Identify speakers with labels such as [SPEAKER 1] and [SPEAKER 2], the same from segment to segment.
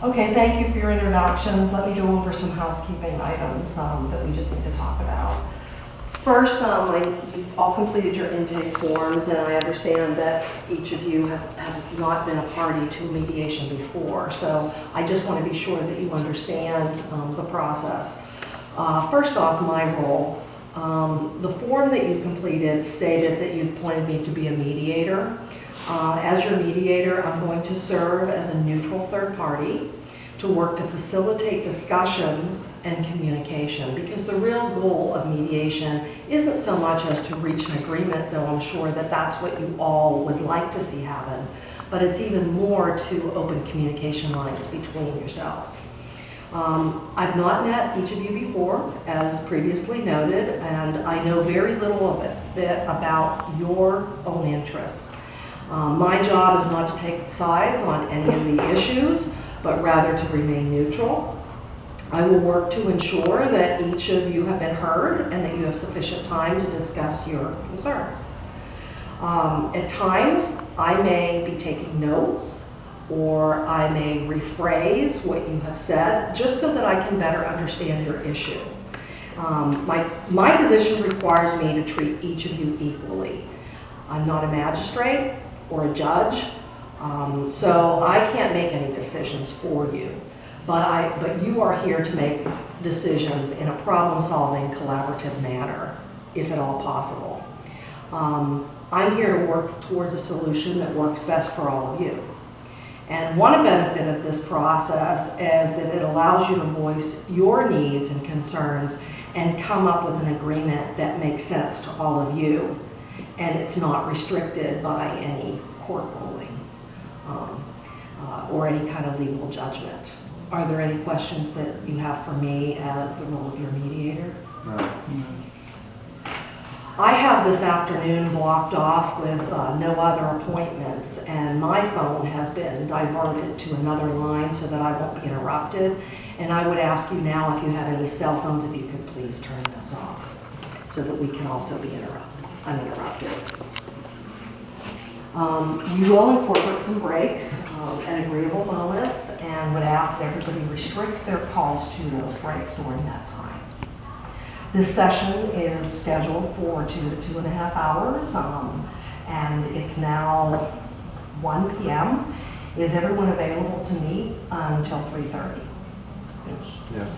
[SPEAKER 1] Okay, thank you for your introductions. Let me go over some housekeeping items that we just need to talk about. First, you've all completed your intake forms, and I understand that each of you have not been a party to mediation before, so I just want to be sure that you understand the process. First off, my role. The form that you completed stated that you appointed me to be a mediator. As your mediator, I'm going to serve as a neutral third party to work to facilitate discussions and communication, because the real goal of mediation isn't so much as to reach an agreement, though I'm sure that that's what you all would like to see happen, but it's even more to open communication lines between yourselves. I've not met each of you before, as previously noted, and I know very little about your own interests. My job is not to take sides on any of the issues, but rather to remain neutral. I will work to ensure that each of you have been heard and that you have sufficient time to discuss your concerns. At times, I may be taking notes, or I may rephrase what you have said, just so that I can better understand your issue. My position requires me to treat each of you equally. I'm not a magistrate or a judge, so I can't make any decisions for you. But you are here to make decisions in a problem-solving, collaborative manner, if at all possible. I'm here to work towards a solution that works best for all of you. And one benefit of this process is that it allows you to voice your needs and concerns and come up with an agreement that makes sense to all of you. And it's not restricted by any court ruling or any kind of legal judgment. Are there any questions that you have for me as the role of your mediator?
[SPEAKER 2] No.
[SPEAKER 1] I have this afternoon blocked off with no other appointments, and my phone has been diverted to another line so that I won't be interrupted. And I would ask you now, if you have any cell phones, if you could please turn those off so that we can also be uninterrupted. You will incorporate some breaks at agreeable moments, and would ask that everybody restricts their calls to those breaks during that time. This session is scheduled for 2 to 2.5 hours, and it's now 1 p.m. Is everyone available to meet until 3:30?
[SPEAKER 2] Yes.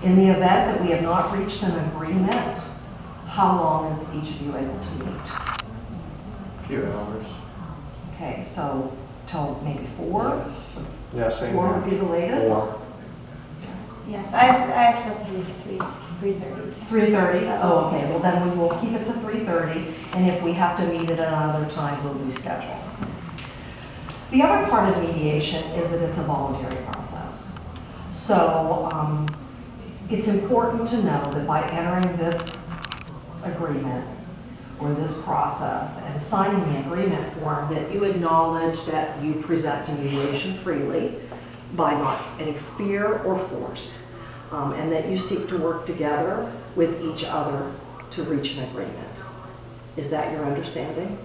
[SPEAKER 1] In the event that we have not reached an agreement, how long is each of you able to meet?
[SPEAKER 2] A few hours.
[SPEAKER 1] Okay, so till maybe 4?
[SPEAKER 2] Yes. Yeah, same
[SPEAKER 1] 4
[SPEAKER 2] here.
[SPEAKER 1] would be the latest?
[SPEAKER 2] 4.
[SPEAKER 3] Yes, I actually have to leave at 3:30.
[SPEAKER 1] 3:30? Oh, okay, well then we will keep it to 3:30, and if we have to meet at another time, we'll reschedule. The other part of mediation is that it's a voluntary process. So it's important to know that by entering this agreement or this process and signing the agreement form, that you acknowledge that you present to mediation freely by not any fear or force, and that you seek to work together with each other to reach an agreement. Is that your understanding?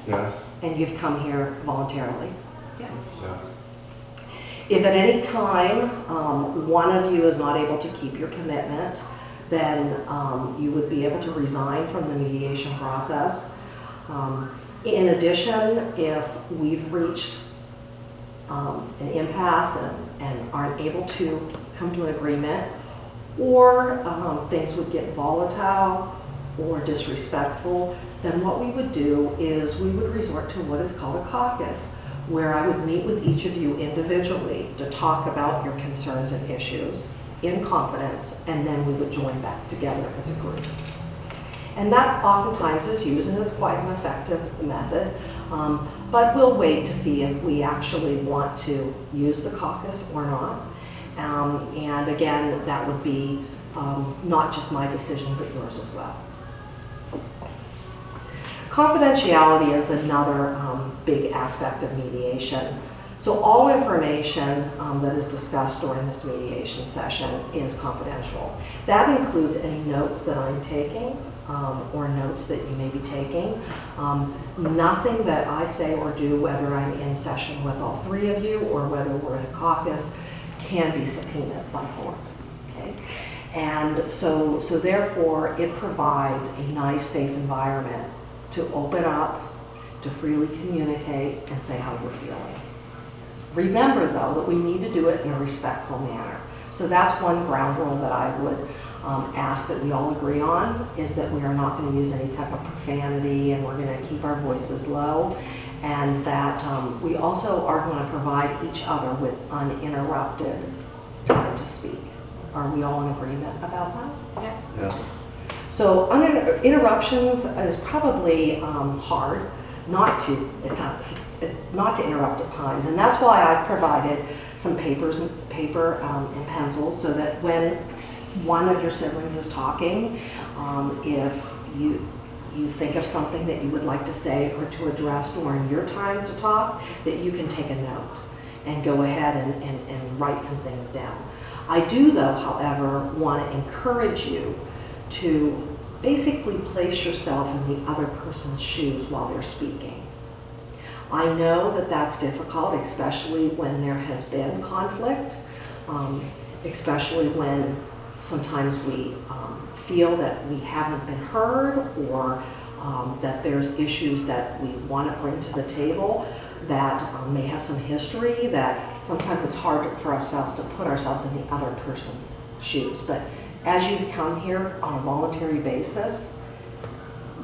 [SPEAKER 2] Yes.
[SPEAKER 1] And you've come here voluntarily? Yes.
[SPEAKER 2] Yes.
[SPEAKER 1] If at any time one of you is not able to keep your commitment, then you would be able to resign from the mediation process. In addition, if we've reached an impasse and aren't able to come to an agreement, or things would get volatile or disrespectful, then what we would do is we would resort to what is called a caucus, where I would meet with each of you individually to talk about your concerns and issues in confidence, and then we would join back together as a group. And that oftentimes is used, and it's quite an effective method, but we'll wait to see if we actually want to use the caucus or not. And again, that would be not just my decision, but yours as well. Confidentiality is another big aspect of mediation. So all information that is discussed during this mediation session is confidential. That includes any notes that I'm taking, or notes that you may be taking. Nothing that I say or do, whether I'm in session with all three of you or whether we're in a caucus, can be subpoenaed by court. Okay? And so therefore, it provides a nice, safe environment to open up, to freely communicate, and say how you're feeling. Remember, though, that we need to do it in a respectful manner. So that's one ground rule that I would ask that we all agree on, is that we are not going to use any type of profanity, and we're going to keep our voices low, and that we also are going to provide each other with uninterrupted time to speak. Are we all in agreement about that?
[SPEAKER 3] Yes.
[SPEAKER 2] Yes.
[SPEAKER 1] So interruptions is probably hard not to interrupt at times, and that's why I've provided some paper and pencils, so that when one of your siblings is talking, if you think of something that you would like to say or to address during your time to talk, that you can take a note and go ahead and write some things down. I do, though, however, want to encourage you to basically place yourself in the other person's shoes while they're speaking. I know that that's difficult, especially when there has been conflict, especially when sometimes we feel that we haven't been heard, or that there's issues that we want to bring to the table that may have some history, that sometimes it's hard for ourselves to put ourselves in the other person's shoes. But as you've come here on a voluntary basis,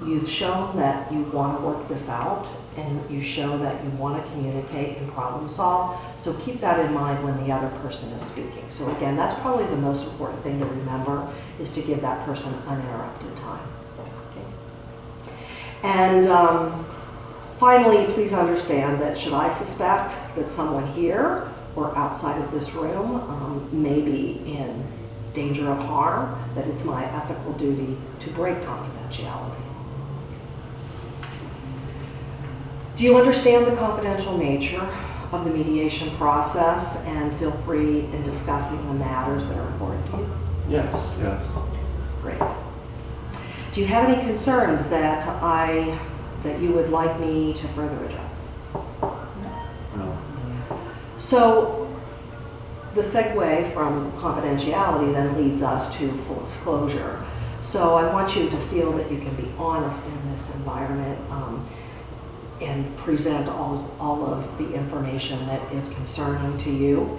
[SPEAKER 1] you've shown that you want to work this out, and you show that you want to communicate and problem solve. So keep that in mind when the other person is speaking. So again, that's probably the most important thing to remember, is to give that person uninterrupted time. Okay. And finally, please understand that should I suspect that someone here or outside of this room may be in danger of harm, that it's my ethical duty to break confidentiality. Do you understand the confidential nature of the mediation process, and feel free in discussing the matters that are important to you?
[SPEAKER 2] Yes. Yes.
[SPEAKER 1] Great. Do you have any concerns that you would like me to further address?
[SPEAKER 2] No.
[SPEAKER 1] So the segue from confidentiality then leads us to full disclosure. So I want you to feel that you can be honest in this environment, and present all of the information that is concerning to you.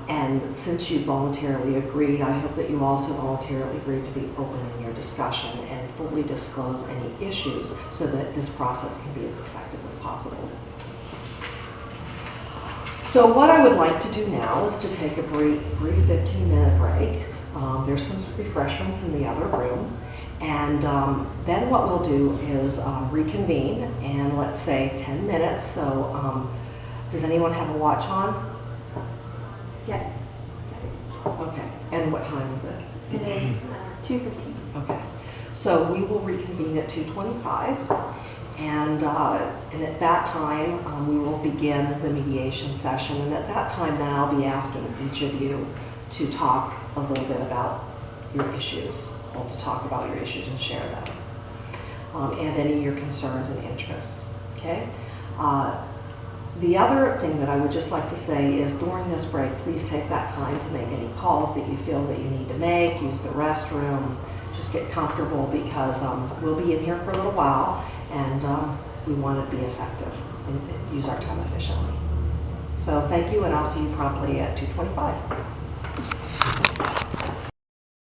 [SPEAKER 1] And since you voluntarily agreed, I hope that you also voluntarily agreed to be open in your discussion and fully disclose any issues, so that this process can be as effective as possible. So what I would like to do now is to take a brief 15-minute break. There's some refreshments in the other room. And then what we'll do is reconvene, and let's say 10 minutes. So does anyone have a watch on?
[SPEAKER 3] Yes.
[SPEAKER 1] Okay. And what time is it?
[SPEAKER 3] It is 2:15.
[SPEAKER 1] Okay. So we will reconvene at 2:25. And at that time, we will begin the mediation session. And at that time, then I'll be asking each of you to talk a little bit about your issues. To talk about your issues and share them, and any of your concerns and interests. Okay. The other thing that I would just like to say is, during this break, please take that time to make any calls that you feel that you need to make. Use the restroom. Just get comfortable, because we'll be in here for a little while, and we want to be effective and use our time efficiently. So thank you, and I'll see you promptly at 2:25.